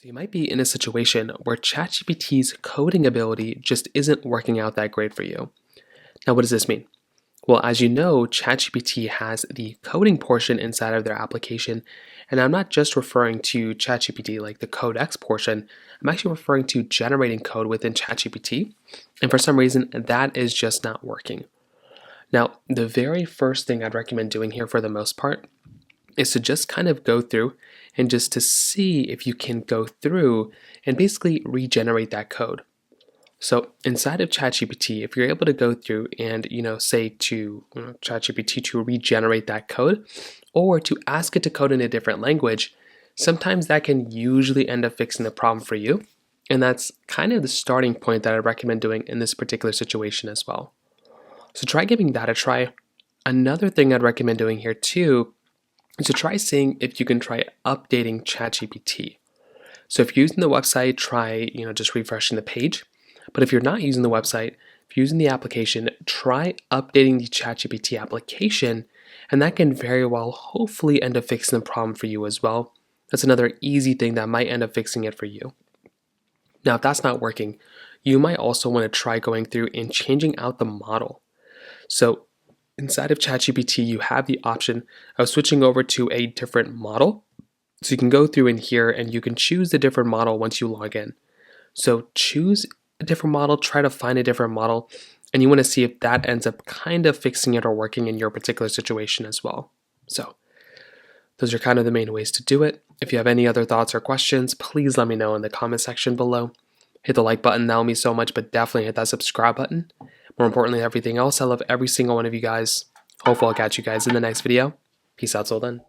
So you might be in a situation where ChatGPT's coding ability just isn't working out that great for you. Now, what does this mean? Well, as you know, ChatGPT has the coding portion inside of their application, and I'm not just referring to ChatGPT like the Codex portion. I'm actually referring to generating code within ChatGPT, and for some reason, that is just not working. Now, the very first thing I'd recommend doing here for the most part is to just kind of go through and just to see if you can go through and basically regenerate that code. So inside of ChatGPT, if you're able to go through and say to ChatGPT to regenerate that code, or to ask it to code in a different language, sometimes that can usually end up fixing the problem for you. And that's kind of the starting point that I recommend doing in this particular situation as well. So try giving that a try. Another thing I'd recommend doing here too is to try seeing if you can try updating ChatGPT. So if you're using the website, try just refreshing the page. But if you're not using the website, if you're using the application, try updating the ChatGPT application, and that can very well hopefully end up fixing the problem for you as well. That's another easy thing that might end up fixing it for you. Now, if that's not working, you might also want to try going through and changing out the model. So inside of ChatGPT, you have the option of switching over to a different model. So you can go through in here and you can choose the different model once you log in. So choose a different model, try to find a different model, and you want to see if that ends up kind of fixing it or working in your particular situation as well. So those are kind of the main ways to do it. If you have any other thoughts or questions, please let me know in the comment section below. Hit the like button, that will mean so much, but definitely hit that subscribe button. More importantly than everything else, I love every single one of you guys. Hopefully I'll catch you guys in the next video. Peace out till then.